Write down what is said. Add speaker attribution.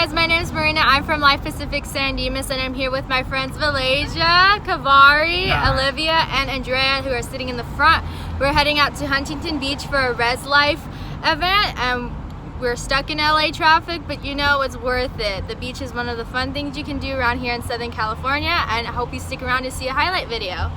Speaker 1: guys, my name is Marina. I'm from Life Pacific San Dimas, and I'm here with my friends Valasia, Kavari, Olivia, and Andrea, who are sitting in the front. We're heading out to Huntington Beach for a ResLife event, and we're stuck in LA traffic, but you know it's worth it. The beach is one of the fun things you can do around here in Southern California, and I hope you stick around to see a highlight video.